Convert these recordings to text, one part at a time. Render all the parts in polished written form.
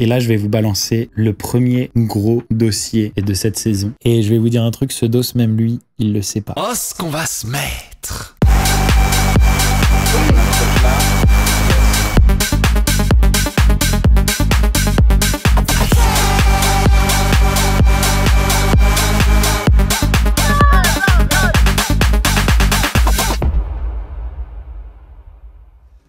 Et là, je vais vous balancer le premier gros dossier de cette saison. Et je vais vous dire un truc, ce dos, même lui, il le sait pas. Oh, ce qu'on va se mettre!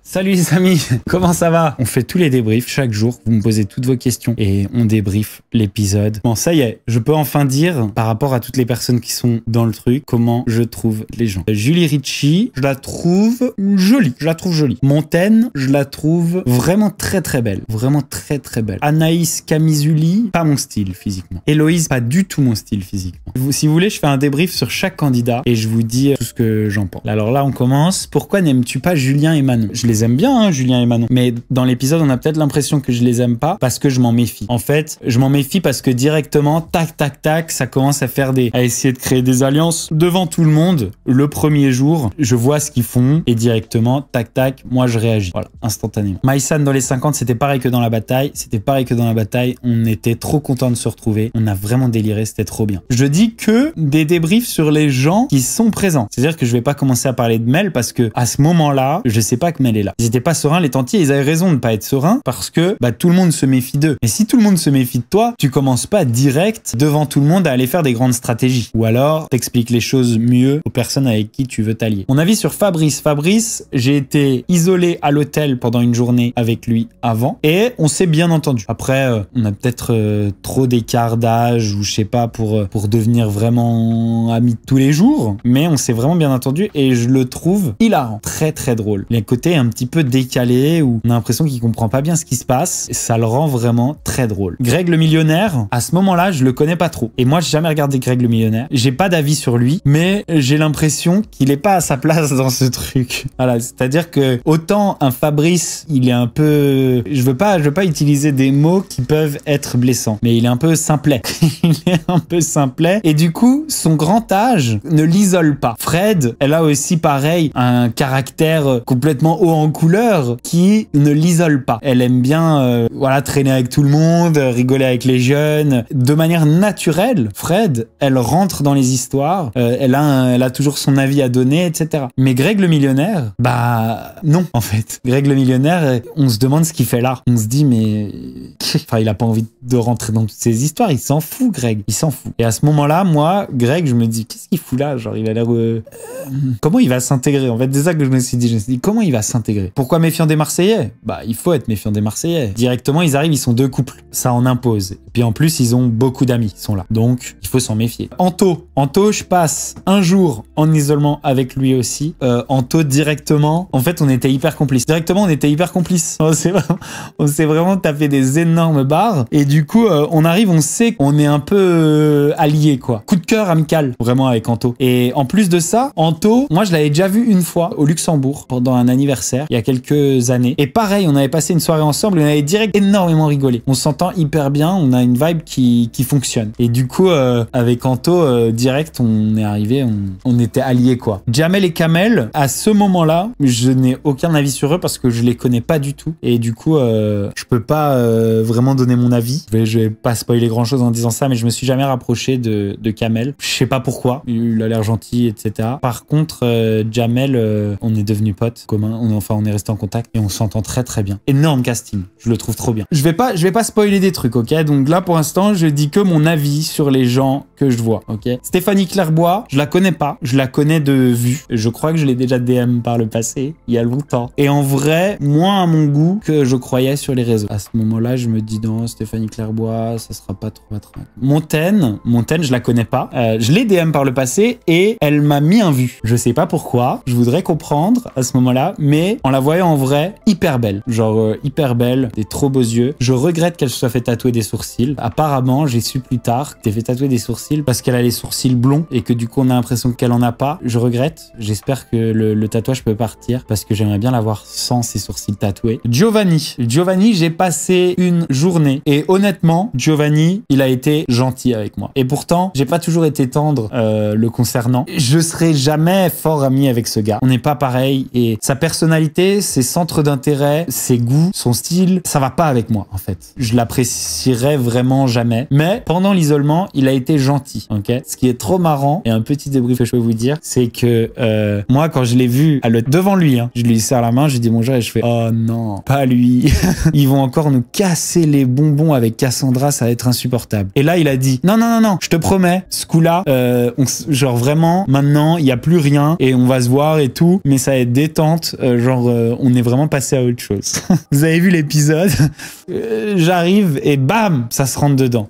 Salut les amis, comment ça va? On fait tous les débriefs chaque jour, vous me posez toutes vos questions et on débriefe l'épisode. Bon, ça y est, je peux enfin dire, par rapport à toutes les personnes qui sont dans le truc, comment je trouve les gens. Julie Ritchie, je la trouve jolie. Montaigne, je la trouve vraiment très belle, vraiment très belle. Anaïs Camizuli, pas mon style physiquement. Héloïse, pas du tout mon style physiquement. Si vous voulez, je fais un débrief sur chaque candidat et je vous dis tout ce que j'en pense. Alors là, on commence. Pourquoi n'aimes-tu pas Julien et Manon? Je les aime bien, hein, Julien et Manon. Mais dans l'épisode, on a peut-être l'impression que je les aime pas parce que je m'en méfie. En fait, je m'en méfie parce que directement, tac, ça commence à faire à essayer de créer des alliances devant tout le monde. Le premier jour, je vois ce qu'ils font et directement, tac, moi je réagis. Voilà, instantanément. Maïsan dans les 50, c'était pareil que dans la bataille. On était trop contents de se retrouver. On a vraiment déliré, c'était trop bien. Je dis que des débriefs sur les gens qui sont présents. C'est-à-dire que je vais pas commencer à parler de Mel parce que à ce moment-là, je sais pas que Mel est là. Ils étaient pas sereins, les tantiers, ils avaient raison de pas être sereins parce que tout le monde se méfie d'eux. Mais si tout le monde se méfie de toi, tu commences pas direct devant tout le monde à aller faire des grandes stratégies. Ou alors, t'expliques les choses mieux aux personnes avec qui tu veux t'allier. Mon avis sur Fabrice. Fabrice, j'ai été isolé à l'hôtel pendant une journée avec lui avant et on s'est bien entendu. Après, on a peut-être trop d'écart d'âge ou je sais pas pour devenir vraiment amis tous les jours, mais on s'est vraiment bien entendu et je le trouve hilarant. Très drôle. Les côtés un petit peu décalés où on a l'impression qu'il comprend pas bien ce qui se passe, et ça le rend vraiment très drôle. Greg le millionnaire, à ce moment-là, je le connais pas trop. Et moi, j'ai jamais regardé Greg le millionnaire. J'ai pas d'avis sur lui, mais j'ai l'impression qu'il est pas à sa place dans ce truc. Voilà, c'est-à-dire que autant un Fabrice, il est un peu, je veux pas utiliser des mots qui peuvent être blessants, mais il est un peu simplet. Et du coup, son grand âge ne l'isole pas. Fred, elle a aussi pareil un caractère complètement haut en couleur qui ne l'isole pas. Elle aime bien traîner avec tout le monde, rigoler avec les jeunes de manière naturelle. Fred, elle rentre dans les histoires, elle a toujours son avis à donner, etc. Mais Greg le millionnaire, non en fait. Greg le millionnaire, on se demande ce qu'il fait là. On se dit mais il a pas envie de rentrer dans toutes ces histoires, il s'en fout Greg, il s'en fout. Et à ce moment-là, moi, Greg, je me dis qu'est-ce qu'il fout là? Genre il a l'air comment il va s'intégrer? En fait, c'est ça que je me suis dit comment il va s'intégrer? Pourquoi méfiant des Marseillais? Il faut être méfiant des Marseillais. Directement, ils arrivent, ils sont deux couples. Ça en impose. Et puis en plus, ils ont beaucoup d'amis qui sont là. Donc, il faut s'en méfier. Anto, je passe un jour en isolement avec lui aussi. Anto, directement, en fait, on était hyper complices. On s'est vraiment tapé des énormes barres. Et du coup, on arrive, on sait qu'on est un peu alliés, quoi. Coup de cœur amical, vraiment, avec Anto. Et en plus de ça, Anto, moi, je l'avais déjà vu une fois au Luxembourg pendant un anniversaire, il y a quelques années. Et pareil, on avait passé une soirée ensemble et on avait direct énormément rigolé. On s'entend hyper bien, on a une vibe qui fonctionne. Et du coup, avec Anto, direct, on est arrivé, on était alliés, quoi. Jamel et Kamel, à ce moment-là, je n'ai aucun avis sur eux parce que je les connais pas du tout. Et du coup, je peux pas vraiment donner mon avis. Je vais pas spoiler grand-chose en disant ça, mais je me suis jamais rapproché de Kamel. Je sais pas pourquoi. Il a l'air gentil, etc. Par contre, Jamel, on est devenus potes communs. On est resté en contact et on s'entend très bien. Énorme casting. Je le trouve trop bien. Je vais pas spoiler des trucs, ok? Donc là, pour l'instant, je dis que mon avis sur les gens que je vois, ok? Stéphanie Clairbois, je la connais pas. Je la connais de vue. Je crois que je l'ai déjà DM par le passé, il y a longtemps. Et en vrai, moins à mon goût que je croyais sur les réseaux. À ce moment-là, je me dis non, Stéphanie Clairbois, ça sera pas trop attrayant. Montaigne, je la connais pas. Je l'ai DM par le passé et elle m'a mis un vu. Je sais pas pourquoi. Je voudrais comprendre à ce moment-là, mais en la voyant en vrai, hyper belle. Genre hyper belle, des trop beaux yeux. Je regrette qu'elle se soit fait tatouer des sourcils. Apparemment, j'ai su plus tard qu'elle fait tatouer des sourcils parce qu'elle a les sourcils blonds et que du coup on a l'impression qu'elle en a pas. Je regrette. J'espère que le tatouage peut partir parce que j'aimerais bien l'avoir sans ses sourcils tatoués. Giovanni, j'ai passé une journée et honnêtement, Giovanni, il a été gentil avec moi. Et pourtant, j'ai pas toujours toujours été tendre le concernant. Je serai jamais fort ami avec ce gars. On n'est pas pareil et sa personnalité, ses centres d'intérêt, ses goûts, son style, ça va pas avec moi en fait. Je l'apprécierai vraiment jamais. Mais pendant l'isolement, il a été gentil. Ok. Ce qui est trop marrant et un petit débrief que je peux vous dire, c'est que moi quand je l'ai vu devant lui, hein, je lui serre la main, je lui dis bonjour et je fais oh non, pas lui. Ils vont encore nous casser les bonbons avec Cassandra, ça va être insupportable. Et là il a dit non, je te promets, ce coup-là, genre vraiment, maintenant, il n'y a plus rien et on va se voir et tout, mais ça va être détente, on est vraiment passé à autre chose. Vous avez vu l'épisode, j'arrive et bam, ça se rentre dedans.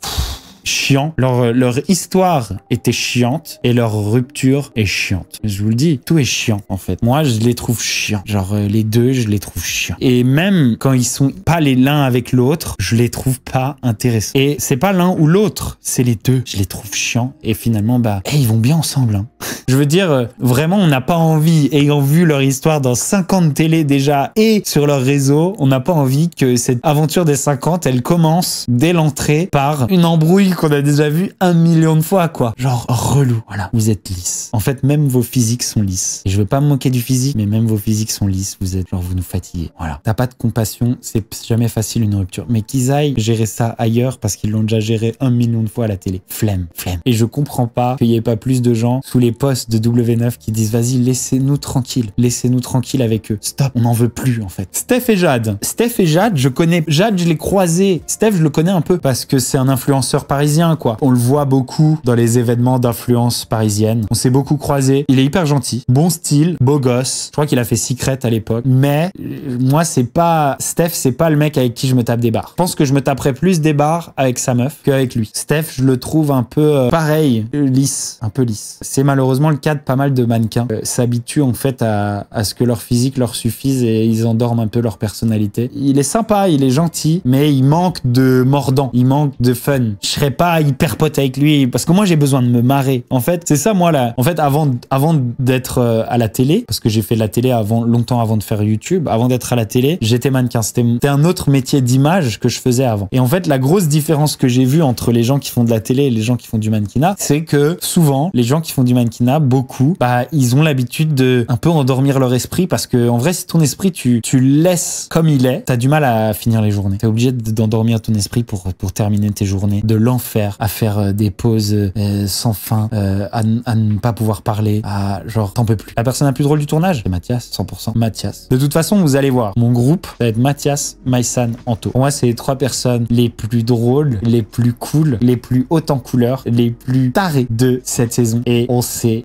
Chiant. Leur histoire était chiante et leur rupture est chiante. Je vous le dis, tout est chiant en fait. Moi, je les trouve chiants. Genre les deux, je les trouve chiants. Et même quand ils sont pas l'un avec l'autre, je les trouve pas intéressants. Et c'est pas l'un ou l'autre, c'est les deux. Je les trouve chiants et finalement, ils vont bien ensemble. Hein. Je veux dire, vraiment, on n'a pas envie, ayant vu leur histoire dans 50 télés déjà et sur leur réseau, on n'a pas envie que cette aventure des 50, elle commence dès l'entrée par une embrouille qu'on a déjà vu 1 million de fois, quoi. Genre, relou. Voilà. Vous êtes lisse. En fait, même vos physiques sont lisses. Et je veux pas me moquer du physique, mais même vos physiques sont lisses. Vous êtes, vous nous fatiguez. Voilà. T'as pas de compassion. C'est jamais facile une rupture. Mais qu'ils aillent gérer ça ailleurs parce qu'ils l'ont déjà géré 1 million de fois à la télé. Flemme. Et je comprends pas qu'il y ait pas plus de gens sous les posts de W9 qui disent vas-y, laissez-nous tranquille. Laissez-nous tranquille avec eux. Stop. On n'en veut plus, en fait. Steph et Jade, je connais. Jade, je l'ai croisé. Steph, je le connais un peu parce que c'est un influenceur parisien, quoi. On le voit beaucoup dans les événements d'influence parisienne. On s'est beaucoup croisés. Il est hyper gentil. Bon style, beau gosse. Je crois qu'il a fait Secret à l'époque. Mais moi, Steph, c'est pas le mec avec qui je me tape des barres. Je pense que je me taperais plus des barres avec sa meuf qu'avec lui. Steph, je le trouve un peu pareil, lisse. Un peu lisse. C'est malheureusement le cas de pas mal de mannequins. S'habituent en fait à ce que leur physique leur suffise et ils endorment un peu leur personnalité. Il est sympa, il est gentil, mais il manque de mordant. Il manque de fun. Je serais pas hyper pote avec lui parce que moi j'ai besoin de me marrer. En fait, c'est ça moi là. En fait, avant d'être à la télé, parce que j'ai fait de la télé longtemps avant de faire YouTube, avant d'être à la télé, j'étais mannequin. C'était un autre métier d'image que je faisais avant. Et en fait, la grosse différence que j'ai vue entre les gens qui font de la télé et les gens qui font du mannequinat, c'est que souvent, les gens qui font du mannequinat, beaucoup, ils ont l'habitude de un peu endormir leur esprit parce que en vrai, si ton esprit tu le laisses comme il est, t'as du mal à finir les journées. T'es obligé d'endormir ton esprit pour terminer tes journées, de l'enfer, à faire des pauses sans fin, à ne pas pouvoir parler, à t'en peux plus. La personne la plus drôle du tournage, c'est Mathias, 100%. Mathias. De toute façon, vous allez voir, mon groupe, ça va être Mathias, Maïsan, Anto. Pour moi, c'est les 3 personnes les plus drôles, les plus cool, les plus hautes en couleur, les plus tarées de cette saison. Et on s'est,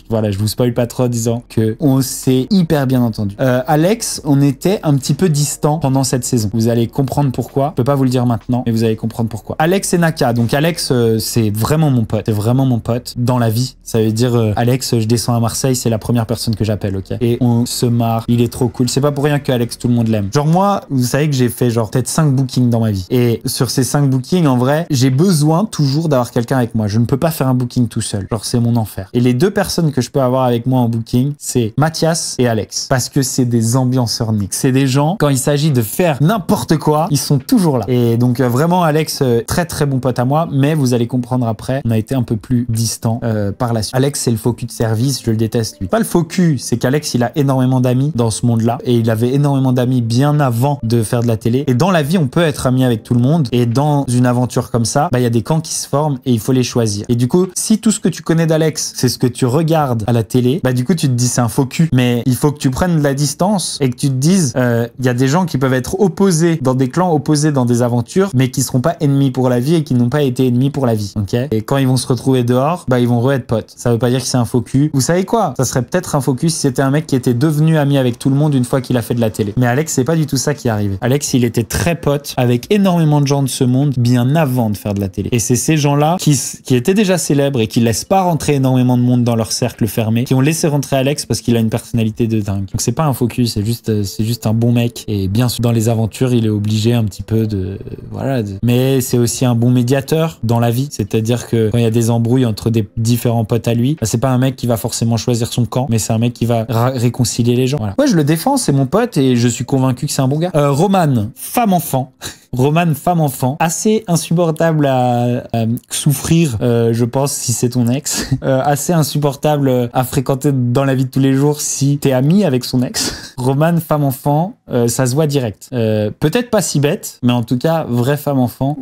voilà, je vous spoil pas trop en disant que on s'est hyper bien entendu. Alex, on était un petit peu distant pendant cette saison. Vous allez comprendre pourquoi. Je peux pas vous le dire maintenant, mais vous allez comprendre pourquoi. Alex et Naka. Donc Alex, c'est vraiment mon pote. C'est vraiment mon pote dans la vie. Ça veut dire Alex, je descends à Marseille, c'est la première personne que j'appelle, ok. Et on se marre. Il est trop cool. C'est pas pour rien que Alex, tout le monde l'aime. Genre moi, vous savez que j'ai fait peut-être 5 bookings dans ma vie. Et sur ces 5 bookings, en vrai, j'ai besoin toujours d'avoir quelqu'un avec moi. Je ne peux pas faire un booking tout seul. Genre c'est mon enfer. Et les 2 personnes que je peux avoir avec moi en booking, c'est Mathias et Alex. Parce que c'est des ambianceurs niques. C'est des gens, quand il s'agit de faire n'importe quoi, ils sont toujours là. Et donc vraiment Alex, très très bon pote à moi, mais vous allez comprendre après, on a été un peu plus distant par la suite. Alex, c'est le faux cul de service, je le déteste lui. Pas le faux cul, c'est qu'Alex, il a énormément d'amis dans ce monde-là, et il avait énormément d'amis bien avant de faire de la télé. Et dans la vie, on peut être ami avec tout le monde, et dans une aventure comme ça, il y a des camps qui se forment, et il faut les choisir. Et du coup, si tout ce que tu connais d'Alex, c'est ce que tu regardes à la télé, du coup, tu te dis c'est un faux cul, mais il faut que tu prennes de la distance, et que tu te dises, il y a des gens qui peuvent être opposés dans des clans, opposés dans des aventures, mais qui seront pas ennemis pour la vie, et qui n'ont pas été ennemis pour la vie, ok. Et quand ils vont se retrouver dehors, ils vont re-être potes. Ça veut pas dire que c'est un faux cul. Vous savez quoi? Ça serait peut-être un faux cul si c'était un mec qui était devenu ami avec tout le monde une fois qu'il a fait de la télé. Mais Alex, c'est pas du tout ça qui est arrivé. Alex, il était très pote avec énormément de gens de ce monde bien avant de faire de la télé. Et c'est ces gens-là qui étaient déjà célèbres et qui laissent pas rentrer énormément de monde dans leur cercle fermé, qui ont laissé rentrer Alex parce qu'il a une personnalité de dingue. Donc c'est pas un faux cul, c'est juste un bon mec. Et bien sûr, dans les aventures, il est obligé un petit peu de, voilà. Mais c'est aussi un bon médiateur. médiateur dans la vie. C'est-à-dire que quand il y a des embrouilles entre des différents potes à lui, bah, c'est pas un mec qui va forcément choisir son camp, mais c'est un mec qui va réconcilier les gens. Voilà. Ouais, je le défends, c'est mon pote et je suis convaincu que c'est un bon gars. Roman, femme-enfant. Roman, femme-enfant, assez insupportable à souffrir, je pense, si c'est ton ex. Assez insupportable à fréquenter dans la vie de tous les jours si t'es ami avec son ex. Roman, femme-enfant, ça se voit direct. Peut-être pas si bête, mais en tout cas, vraie femme-enfant,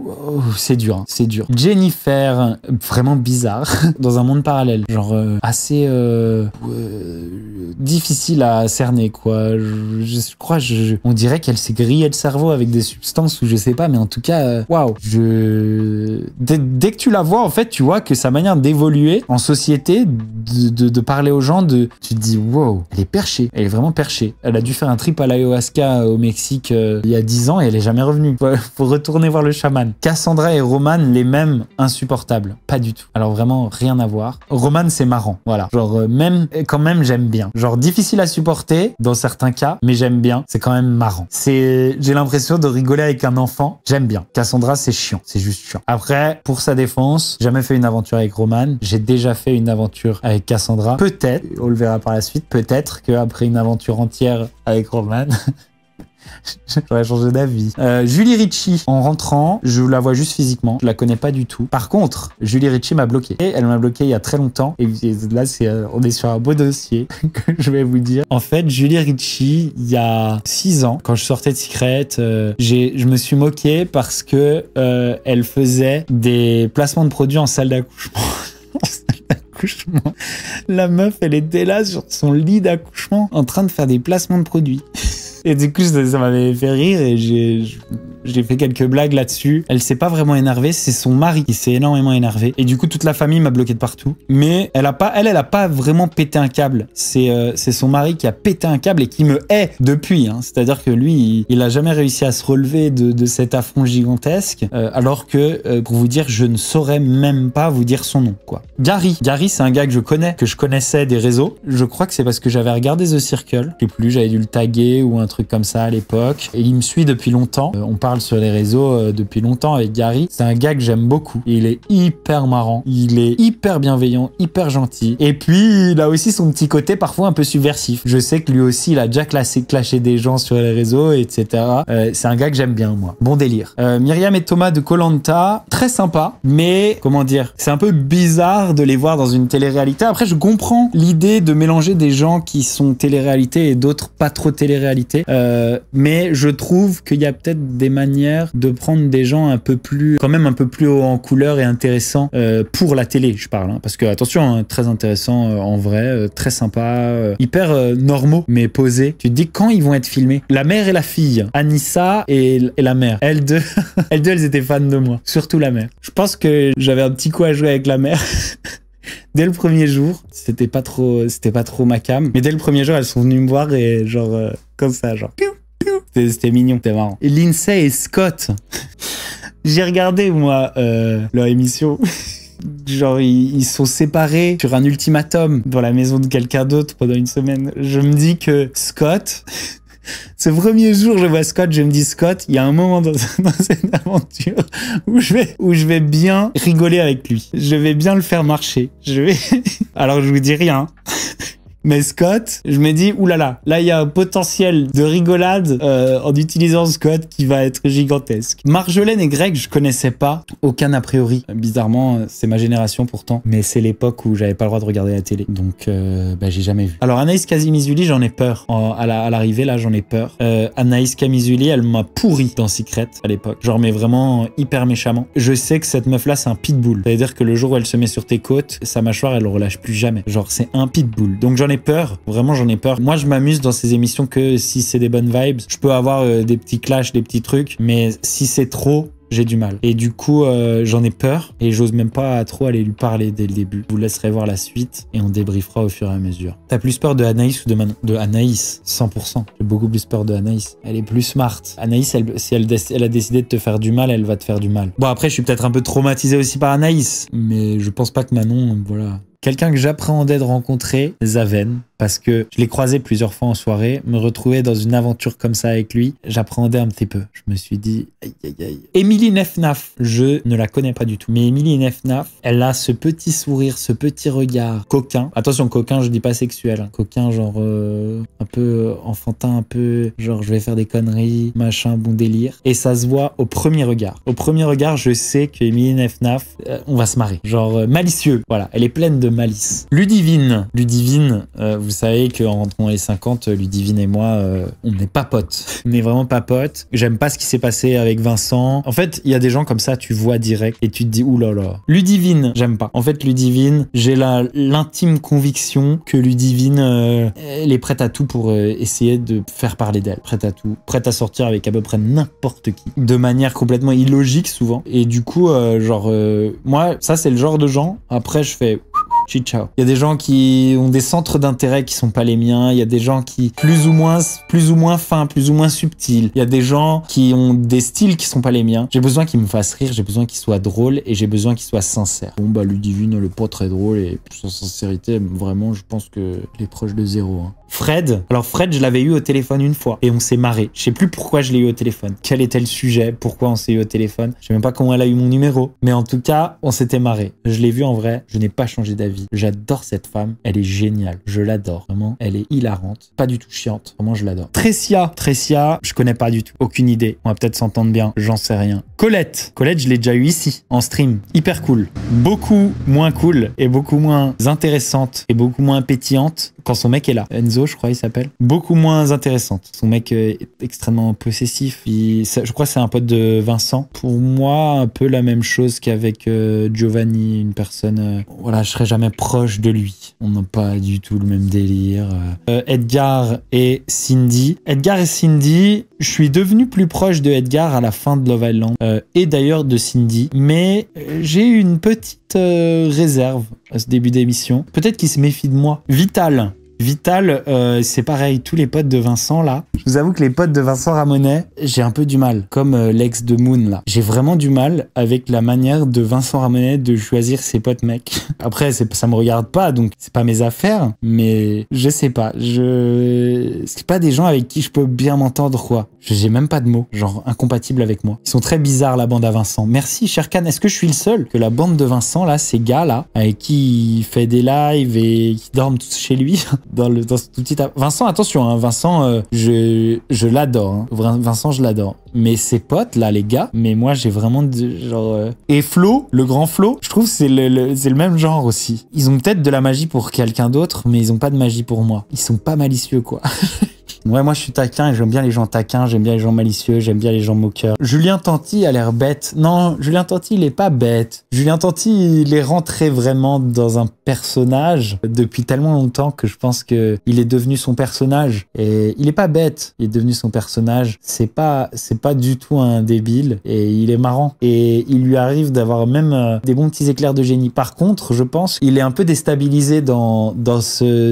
c'est dur, hein, c'est dur. Jennifer, vraiment bizarre, dans un monde parallèle. Genre, assez difficile à cerner, quoi. Je crois, on dirait qu'elle s'est grillée le cerveau avec des substances ou je sais pas, mais en tout cas, waouh. Dès que tu la vois, en fait, tu vois que sa manière d'évoluer en société, de parler aux gens, tu te dis, wow, elle est perchée. Elle est vraiment perchée. Elle a dû faire un trip à l'ayahuasca au Mexique il y a 10 ans et elle est jamais revenue. Faut retourner voir le chaman. Cassandra et Roman, les mêmes, insupportables. Pas du tout. Alors vraiment, rien à voir. Roman, c'est marrant. Voilà. Genre, quand même, j'aime bien. Genre, difficile à supporter dans certains cas, mais j'aime bien. C'est quand même marrant. J'ai l'impression de rigoler avec un enfant. J'aime bien. Cassandra, c'est chiant. C'est juste chiant. Après, pour sa défense, j'ai jamais fait une aventure avec Roman. J'ai déjà fait une aventure avec Cassandra. Peut-être, on le verra par la suite, peut-être qu'après une aventure entière avec Roman, j'aurais changé d'avis. Julie Ritchie, en rentrant, je la vois juste physiquement. Je la connais pas du tout. Par contre, Julie Ritchie m'a bloqué. Et elle m'a bloqué il y a très longtemps. Et là, on est sur un beau dossier que je vais vous dire. En fait, Julie Ritchie, il y a 6 ans, quand je sortais de Secret, je me suis moqué parce que elle faisait des placements de produits en salle d'accouchement. La meuf, elle était là sur son lit d'accouchement en train de faire des placements de produits. Et du coup, ça m'avait fait rire et j'ai fait quelques blagues là-dessus. Elle s'est pas vraiment énervée, c'est son mari qui s'est énormément énervé. Et du coup, toute la famille m'a bloqué de partout. Mais elle a pas vraiment pété un câble. C'est son mari qui a pété un câble et qui me hait depuis. Hein. C'est-à-dire que lui, il a jamais réussi à se relever de cet affront gigantesque. Alors que, pour vous dire, je ne saurais même pas vous dire son nom, quoi. Gary, c'est un gars que je connaissais des réseaux. Je crois que c'est parce que j'avais regardé The Circle. Je sais plus, j'avais dû le taguer ou un truc comme ça à l'époque. Et il me suit depuis longtemps. On parle sur les réseaux depuis longtemps avec Gary. C'est un gars que j'aime beaucoup. Et il est hyper marrant. Il est hyper bienveillant, hyper gentil. Et puis, il a aussi son petit côté parfois un peu subversif. Je sais que lui aussi, il a déjà clashé des gens sur les réseaux, etc. C'est un gars que j'aime bien, moi. Bon délire. Myriam et Thomas de Koh-Lanta, très sympa. Mais, comment dire, c'est un peu bizarre de les voir dans une télé-réalité. Après, je comprends l'idée de mélanger des gens qui sont télé-réalité et d'autres pas trop télé-réalité. Mais je trouve qu'il y a peut-être des manières de prendre des gens quand même un peu plus haut en couleur et intéressants pour la télé, je parle. Hein, parce que, attention, hein, très intéressant en vrai, très sympa, hyper normaux, mais posés. Tu te dis quand ils vont être filmés. La mère et la fille, Anissa et la mère. Elles deux, elles étaient fans de moi. Surtout la mère. Je pense que j'avais un petit coup à jouer avec la mère. Dès le premier jour, c'était pas trop ma cam, mais dès le premier jour, elles sont venues me voir et genre, comme ça, genre, piou, piou. C'était mignon, c'était marrant. Et Lindsay et Scott, j'ai regardé, moi, leur émission. Genre, ils sont séparés sur un ultimatum dans la maison de quelqu'un d'autre pendant une semaine. Je me dis que Scott... Ce premier jour, je vois Scott, je me dis Scott, il y a un moment dans cette aventure où je vais bien rigoler avec lui. Je vais bien le faire marcher. Alors je vous dis rien. Mais Scott, je me dis, oulala, là il y a un potentiel de rigolade en utilisant Scott qui va être gigantesque. Marjolaine et Greg, je connaissais pas, aucun a priori. Bizarrement, c'est ma génération pourtant, mais c'est l'époque où j'avais pas le droit de regarder la télé, donc j'ai jamais vu. Alors Anaïs Kazimizuli, j'en ai peur. À l'arrivée, là, j'en ai peur. Anaïs Kazimizuli, elle m'a pourri dans Secret à l'époque. Genre, mais vraiment hyper méchamment. Je sais que cette meuf-là, c'est un pitbull. C'est-à-dire que le jour où elle se met sur tes côtes, sa mâchoire, elle relâche plus jamais. Genre, c'est un pitbull. Donc j'en ai peur, vraiment j'en ai peur. Moi je m'amuse dans ces émissions que si c'est des bonnes vibes. Je peux avoir des petits clashs, des petits trucs, mais si c'est trop, j'ai du mal. Et du coup, j'en ai peur et j'ose même pas trop aller lui parler dès le début. Je vous laisserai voir la suite et on débriefera au fur et à mesure. T'as plus peur de Anaïs ou de Manon? De Anaïs, 100%. J'ai beaucoup plus peur de Anaïs. Elle est plus smart. Anaïs, si elle a décidé de te faire du mal, elle va te faire du mal. Bon, après, je suis peut-être un peu traumatisé aussi par Anaïs, mais je pense pas que Manon, voilà. Quelqu'un que j'appréhendais de rencontrer, Zaven. parce que je l'ai croisé plusieurs fois en soirée, me retrouver dans une aventure comme ça avec lui, j'appréhendais un petit peu. Je me suis dit, aïe, aïe, aïe. Émilie Nefnaf, je ne la connais pas du tout, mais Émilie Nefnaf, elle a ce petit sourire, ce petit regard coquin. Attention, coquin, je dis pas sexuel, hein. Coquin genre un peu enfantin, un peu genre je vais faire des conneries, machin, bon délire. Et ça se voit au premier regard. Au premier regard, je sais que Émilie Nefnaf, on va se marrer. Genre malicieux, voilà, elle est pleine de malice. Ludivine, vous savez qu'en rentrant les 50, Ludivine et moi, on n'est pas potes. On n'est vraiment pas potes. J'aime pas ce qui s'est passé avec Vincent. En fait, il y a des gens comme ça, tu vois direct et tu te dis, oulala. Ludivine, j'aime pas. En fait, Ludivine, j'ai l'intime conviction que Ludivine, elle est prête à tout pour essayer de faire parler d'elle. Prête à tout. Prête à sortir avec à peu près n'importe qui. De manière complètement illogique souvent. Et du coup, moi, ça c'est le genre de gens. Après, je fais... Ciao. Il y a des gens qui ont des centres d'intérêt qui sont pas les miens. Il y a des gens qui plus ou moins fins, plus ou moins subtils. Il y a des gens qui ont des styles qui sont pas les miens. J'ai besoin qu'ils me fassent rire, j'ai besoin qu'ils soient drôles et j'ai besoin qu'ils soient sincères. Bon bah Ludivine, elle est pas très drôle et sa sincérité, vraiment, je pense que elle est proche de zéro. Hein. Fred, alors Fred, je l'avais eu au téléphone une fois et on s'est marré. Je sais plus pourquoi je l'ai eu au téléphone. Quel était le sujet? Pourquoi on s'est eu au téléphone? Je sais même pas comment elle a eu mon numéro. Mais en tout cas, on s'était marré. Je l'ai vue en vrai. Je n'ai pas changé d'avis. J'adore cette femme. Elle est géniale. Je l'adore. Vraiment, elle est hilarante. Pas du tout chiante. Vraiment, je l'adore. Tressia, je connais pas du tout. Aucune idée. On va peut-être s'entendre bien. J'en sais rien. Colette, je l'ai déjà eu ici, en stream. Hyper cool. Beaucoup moins cool et beaucoup moins intéressante et beaucoup moins pétillante quand son mec est là. Enzo, je crois, il s'appelle. Beaucoup moins intéressante. Son mec est extrêmement possessif. Je crois que c'est un pote de Vincent. Pour moi, un peu la même chose qu'avec Giovanni, une personne... voilà, je serais jamais proche de lui. On n'a pas du tout le même délire. Edgar et Cindy. Je suis devenu plus proche de Edgar à la fin de Love Island. Et d'ailleurs de Cindy. Mais j'ai eu une petite réserve à ce début d'émission. Peut-être qu'il se méfie de moi. Vital, c'est pareil, tous les potes de Vincent là. Je vous avoue que les potes de Vincent Ramonet, j'ai un peu du mal. Comme l'ex de Moon là. J'ai vraiment du mal avec la manière de Vincent Ramonet de choisir ses potes mecs. Après, ça me regarde pas, donc c'est pas mes affaires. Mais je sais pas. C'est pas des gens avec qui je peux bien m'entendre quoi. J'ai même pas de mots, genre incompatibles avec moi. Ils sont très bizarres la bande à Vincent. Merci Sherkan, est-ce que je suis le seul que la bande de Vincent là, ces gars là, avec qui il fait des lives et qui dorment tous chez lui dans ce tout petit... Vincent, attention, hein, Vincent, je l'adore. Hein. Vincent, je l'adore. Mais ses potes là, les gars, mais moi j'ai vraiment genre... Et Flo, le grand Flo, je trouve que c'est le même genre aussi. Ils ont peut-être de la magie pour quelqu'un d'autre, mais ils ont pas de magie pour moi. Ils sont pas malicieux quoi. Ouais, moi je suis taquin et j'aime bien les gens taquins, j'aime bien les gens malicieux, j'aime bien les gens moqueurs. Julien Tanti a l'air bête. Non, Julien Tanti il est pas bête. Julien Tanti il est rentré vraiment dans un personnage depuis tellement longtemps que je pense que il est devenu son personnage. Et il est pas bête, il est devenu son personnage. C'est pas du tout un débile et il est marrant. Et il lui arrive d'avoir même des bons petits éclairs de génie. Par contre, je pense qu'il est un peu déstabilisé dans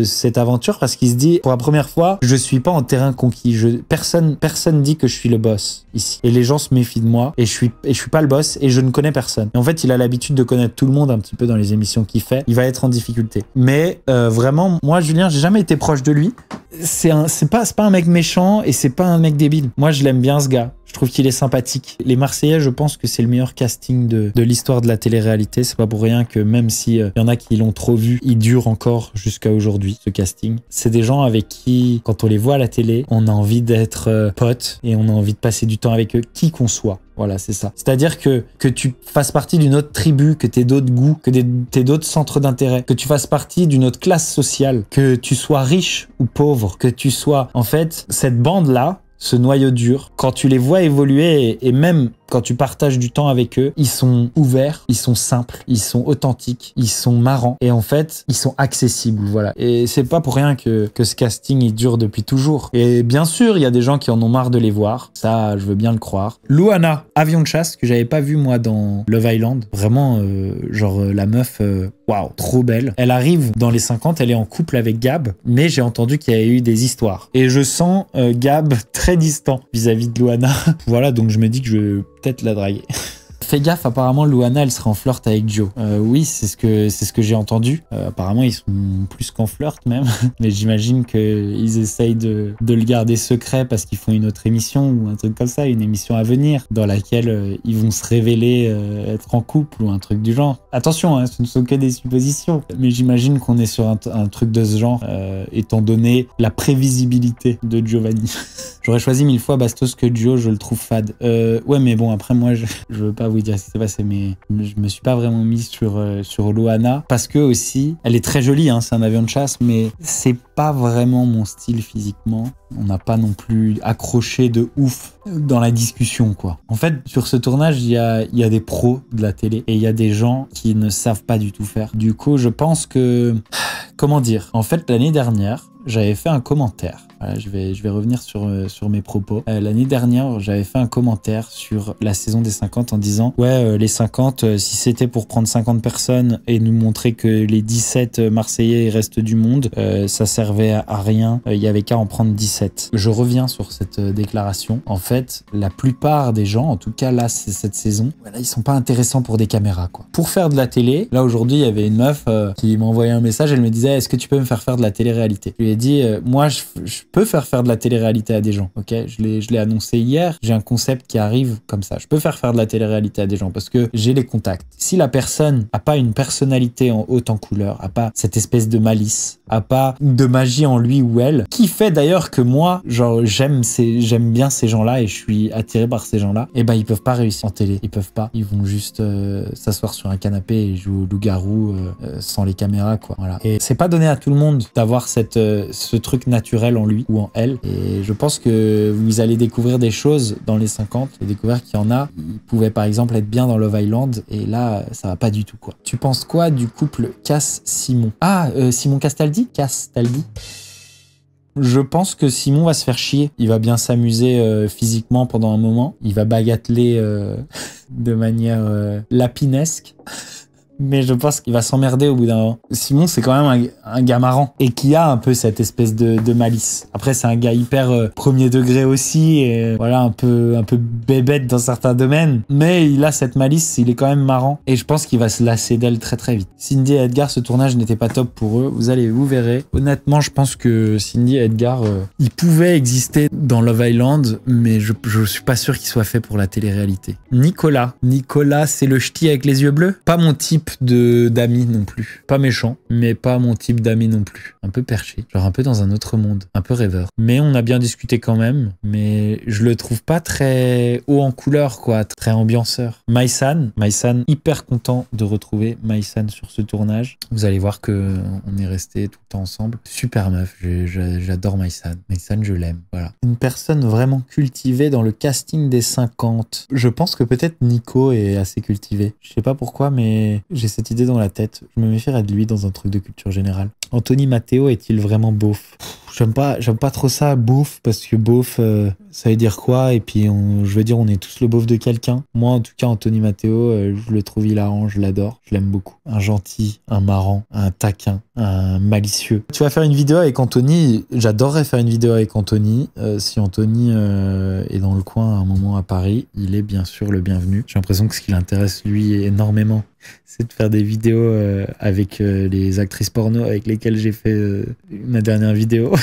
cette aventure parce qu'il se dit pour la première fois, je suis pas en terrain conquis. Personne dit que je suis le boss ici. Et les gens se méfient de moi et je suis pas le boss et je ne connais personne. Et en fait, il a l'habitude de connaître tout le monde un petit peu dans les émissions qu'il fait. Il va être en difficulté. Mais vraiment, moi, Julien, j'ai jamais été proche de lui. C'est pas un mec méchant et c'est pas un mec débile. Moi, je l'aime bien ce gars. Je trouve qu'il est sympathique. Les Marseillais, je pense que c'est le meilleur casting de l'histoire de la télé-réalité. C'est pas pour rien que même si y en a qui l'ont trop vu, il dure encore jusqu'à aujourd'hui, ce casting. C'est des gens avec qui, quand on les voit à la télé, on a envie d'être potes et on a envie de passer du temps avec eux, qui qu'on soit. Voilà, c'est ça. C'est-à-dire que tu fasses partie d'une autre tribu, que t'aies d'autres goûts, que t'aies d'autres centres d'intérêt, que tu fasses partie d'une autre classe sociale, que tu sois riche ou pauvre, que tu sois... En fait, cette bande-là, ce noyau dur, quand tu les vois évoluer et même quand tu partages du temps avec eux, ils sont ouverts, ils sont simples, ils sont authentiques, ils sont marrants et en fait, ils sont accessibles, voilà. Et c'est pas pour rien que ce casting, il dure depuis toujours. Et bien sûr, il y a des gens qui en ont marre de les voir, ça, je veux bien le croire. Louana, avion de chasse, que j'avais pas vu moi dans Love Island, vraiment, la meuf, waouh, trop belle. Elle arrive dans les 50, elle est en couple avec Gab, mais j'ai entendu qu'il y a eu des histoires. Et je sens Gab très distant vis-à-vis de Louana. Voilà, donc je me dis que je vais peut-être la draguer. Fais gaffe, apparemment Louana elle serait en flirt avec Joe. Oui, c'est ce que j'ai entendu. Apparemment ils sont plus qu'en flirt même, mais j'imagine qu'ils essayent de le garder secret parce qu'ils font une autre émission ou un truc comme ça, une émission à venir dans laquelle ils vont se révéler être en couple ou un truc du genre. Attention, hein, ce ne sont que des suppositions, mais j'imagine qu'on est sur un truc de ce genre, étant donné la prévisibilité de Giovanni. J'aurais choisi 1000 fois Bastos que Gio, je le trouve fade. Ouais, mais bon, après moi, je veux pas vous dire ce qui s'est passé, mais je me suis pas vraiment mis sur Louana parce que aussi, elle est très jolie, hein, c'est un avion de chasse, mais c'est pas vraiment mon style physiquement. On n'a pas non plus accroché de ouf dans la discussion, quoi. En fait, sur ce tournage, il y a des pros de la télé et il y a des gens qui ne savent pas du tout faire. Du coup, je pense que... Comment dire? En fait, l'année dernière, j'avais fait un commentaire. Voilà, je vais revenir sur mes propos. L'année dernière, j'avais fait un commentaire sur la saison des 50 en disant ouais, les 50, si c'était pour prendre 50 personnes et nous montrer que les 17 Marseillais restent du monde, ça servait à rien. Il y avait qu'à en prendre 17. Je reviens sur cette déclaration. En fait, la plupart des gens, en tout cas là, c'est cette saison, voilà, ils sont pas intéressants pour des caméras, quoi. Pour faire de la télé, là aujourd'hui, il y avait une meuf qui m'a envoyé un message. Elle me disait est-ce que tu peux me faire de la télé-réalité? Je lui ai dit moi, je peux faire de la télé-réalité à des gens, ok? Je l'ai annoncé hier. J'ai un concept qui arrive comme ça. Je peux faire de la télé-réalité à des gens parce que j'ai les contacts. Si la personne a pas une personnalité en haute en couleur, a pas cette espèce de malice, a pas de magie en lui ou elle, qui fait d'ailleurs que moi, genre, j'aime bien ces gens-là et je suis attiré par ces gens-là, et ben ils peuvent pas réussir en télé. Ils peuvent pas. Ils vont juste s'asseoir sur un canapé et jouer au loup-garou sans les caméras, quoi. Voilà. Et c'est pas donné à tout le monde d'avoir ce truc naturel en lui ou en elle. Et je pense que vous allez découvrir des choses dans les 50. J'ai découvert qu'il y en a. Ils pouvaient par exemple être bien dans Love Island et là, ça va pas du tout, quoi. Tu penses quoi du couple Cass-Simon? Simon Castaldi? Castaldi? Je pense que Simon va se faire chier. Il va bien s'amuser physiquement pendant un moment. Il va bagatler de manière lapinesque. Mais je pense qu'il va s'emmerder au bout d'un moment. Simon, c'est quand même un gars marrant et qui a un peu cette espèce de malice. Après, c'est un gars hyper premier degré aussi et voilà, un peu bébête dans certains domaines. Mais il a cette malice, il est quand même marrant et je pense qu'il va se lasser d'elle très très vite. Cindy et Edgar, ce tournage n'était pas top pour eux. Vous verrez. Honnêtement, je pense que Cindy et Edgar, ils pouvaient exister dans Love Island, mais je suis pas sûr qu'ils soient faits pour la télé-réalité. Nicolas, c'est le ch'ti avec les yeux bleus. Pas mon type d'amis non plus. Pas méchant, mais pas mon type d'amis non plus. Un peu perché, genre un peu dans un autre monde, un peu rêveur. Mais on a bien discuté quand même, mais je le trouve pas très haut en couleur, quoi, très ambianceur. Maïsan, hyper content de retrouver Maïsan sur ce tournage. Vous allez voir que on est resté tout le temps ensemble. Super meuf, j'adore Maïsan. Maïsan, je l'aime, voilà. Une personne vraiment cultivée dans le casting des 50. Je pense que peut-être Nico est assez cultivé. Je sais pas pourquoi, mais j'ai cette idée dans la tête. Je me méfierais de lui dans un truc de culture générale. Anthony Matteo est-il vraiment beauf? J'aime pas trop ça, beauf, parce que beauf, ça veut dire quoi? Et puis, je veux dire, on est tous le beauf de quelqu'un. Moi, en tout cas, Anthony Matteo, je le trouve hilarant, je l'adore, je l'aime beaucoup. Un gentil, un marrant, un taquin, un malicieux. Tu vas faire une vidéo avec Anthony, j'adorerais faire une vidéo avec Anthony. Si Anthony est dans le coin à un moment à Paris, il est bien sûr le bienvenu. J'ai l'impression que ce qui l'intéresse, lui, énormément, c'est de faire des vidéos avec les actrices porno avec lesquelles j'ai fait ma dernière vidéo.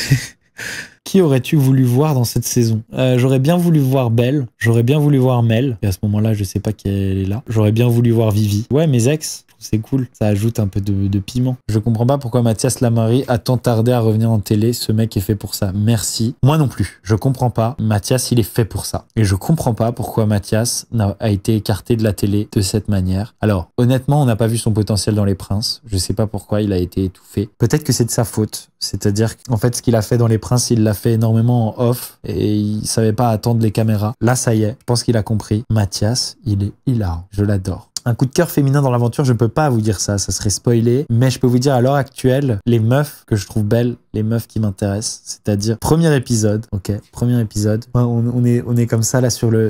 Qui aurais-tu voulu voir dans cette saison? J'aurais bien voulu voir Belle, j'aurais bien voulu voir Mel, et à ce moment-là, je sais pas qu'elle est là. J'aurais bien voulu voir Vivi. Ouais, mes ex, c'est cool, ça ajoute un peu de piment. Je comprends pas pourquoi Mathias Lamari a tant tardé à revenir en télé, ce mec est fait pour ça. Merci. Moi non plus, je comprends pas. Mathias, il est fait pour ça. Et je comprends pas pourquoi Mathias a été écarté de la télé de cette manière. Alors, honnêtement, on n'a pas vu son potentiel dans Les Princes. Je sais pas pourquoi il a été étouffé. Peut-être que c'est de sa faute. C'est-à-dire qu'en fait, ce qu'il a fait dans Les Princes, il l'a fait énormément en off et il savait pas attendre les caméras. Là, ça y est, je pense qu'il a compris. Mathias, il est hilarant. Je l'adore. Un coup de cœur féminin dans l'aventure, je peux pas vous dire ça serait spoilé, mais je peux vous dire à l'heure actuelle, les meufs que je trouve belles, les meufs qui m'intéressent. C'est-à-dire, premier épisode, ok, premier épisode. On est comme ça, là,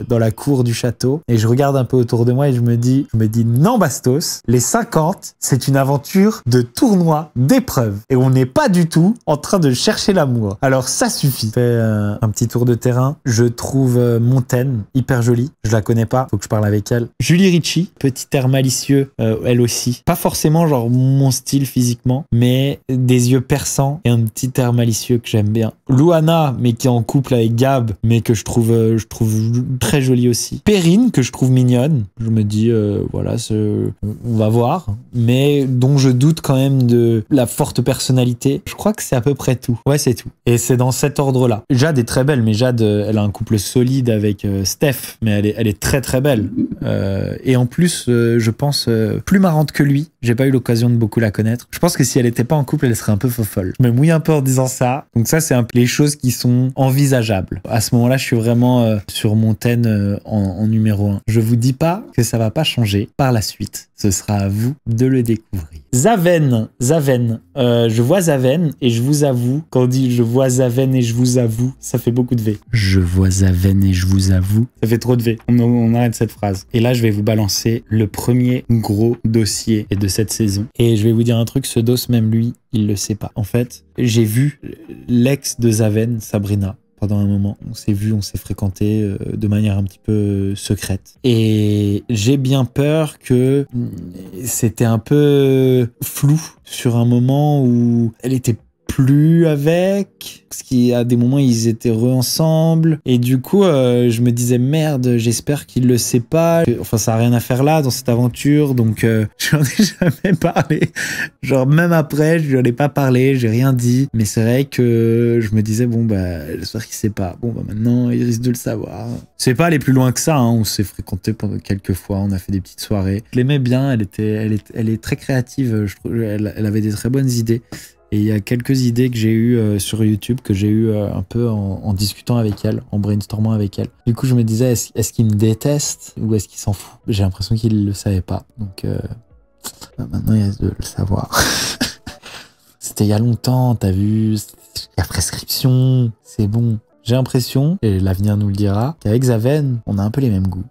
dans la cour du château. Et je regarde un peu autour de moi et je me dis, non, Bastos, les 50, c'est une aventure de tournoi, d'épreuve. Et on n'est pas du tout en train de chercher l'amour. Alors, ça suffit. Je fais un petit tour de terrain. Je trouve Montaigne hyper jolie. Je la connais pas. Faut que je parle avec elle. Julie Ritchie, petit air malicieux, elle aussi. Pas forcément genre mon style physiquement, mais des yeux perçants et un petit air malicieux que j'aime bien. Louana, mais qui est en couple avec Gab, mais que je trouve très jolie aussi. Perrine, que je trouve mignonne. Je me dis, voilà, on va voir. Mais dont je doute quand même de la forte personnalité. Je crois que c'est à peu près tout. Ouais, c'est tout. Et c'est dans cet ordre-là. Jade est très belle, mais Jade, elle a un couple solide avec Steph, mais elle est très très belle. Et en plus, je pense, plus marrante que lui. J'ai pas eu l'occasion de beaucoup la connaître. Je pense que si elle était pas en couple, elle serait un peu folle. Je me mouille un peu en disant ça. Donc ça, c'est un peu les choses qui sont envisageables. À ce moment-là, je suis vraiment sur Montaigne en numéro 1. Je vous dis pas que ça va pas changer par la suite. Ce sera à vous de le découvrir. Zaven. Je vois Zaven et je vous avoue, quand on dit je vois Zaven et je vous avoue, ça fait beaucoup de V. Je vois Zaven et je vous avoue, ça fait trop de V. On arrête cette phrase. Et là, je vais vous balancer le premier gros dossier de cette saison. Et je vais vous dire un truc, ce dos, même lui, il le sait pas. En fait, j'ai vu l'ex de Zaven, Sabrina, pendant un moment. On s'est vu, on s'est fréquenté de manière un petit peu secrète. Et j'ai bien peur que c'était un peu flou sur un moment où elle était plus avec, parce qu'à des moments ils étaient ensemble et du coup je me disais merde, j'espère qu'il le sait pas, enfin ça a rien à faire là dans cette aventure, donc j'en ai jamais parlé, genre même après je n'en ai pas parlé, j'ai rien dit, mais c'est vrai que je me disais bon bah j'espère qu'il sait pas, bon bah maintenant il risque de le savoir. C'est pas aller plus loin que ça, hein. On s'est fréquenté pendant quelques fois, on a fait des petites soirées, je l'aimais bien, elle est très créative, je trouve, elle avait des très bonnes idées. Et il y a quelques idées que j'ai eues sur YouTube, que j'ai eues un peu en discutant avec elle, en brainstormant avec elle. Du coup, je me disais, est-ce qu'il me déteste ou est-ce qu'il s'en fout? J'ai l'impression qu'il le savait pas. Donc, maintenant, il reste de le savoir. C'était il y a longtemps, t'as vu, la prescription, c'est bon. J'ai l'impression, et l'avenir nous le dira, qu'avec Zaven, on a un peu les mêmes goûts.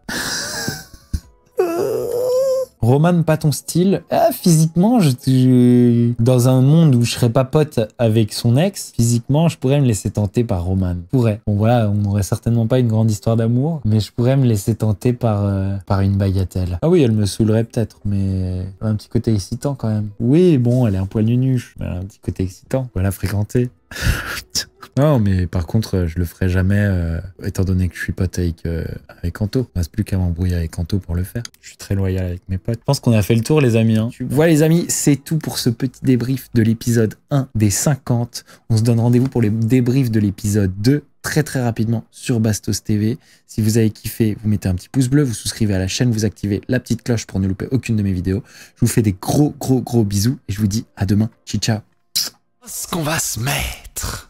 Roman, pas ton style. Physiquement, dans un monde où je serais pas pote avec son ex, physiquement, je pourrais me laisser tenter par Roman. Je pourrais. Bon voilà, on n'aurait certainement pas une grande histoire d'amour, mais je pourrais me laisser tenter par une bagatelle. Ah oui, elle me saoulerait peut-être, mais un petit côté excitant quand même. Oui, bon, elle est un poil nunuche, mais un petit côté excitant. Voilà, fréquenter. Non, mais par contre, je le ferai jamais, étant donné que je suis pote avec Anto. Il ne reste plus qu'à m'embrouiller avec Anto pour le faire. Je suis très loyal avec mes potes. Je pense qu'on a fait le tour, les amis. Hein. Voilà, les amis, c'est tout pour ce petit débrief de l'épisode 1 des 50. On se donne rendez-vous pour les débriefs de l'épisode 2 très très rapidement sur Bastos TV. Si vous avez kiffé, vous mettez un petit pouce bleu, vous souscrivez à la chaîne, vous activez la petite cloche pour ne louper aucune de mes vidéos. Je vous fais des gros bisous et je vous dis à demain. Ciao. Ce qu'on va se mettre.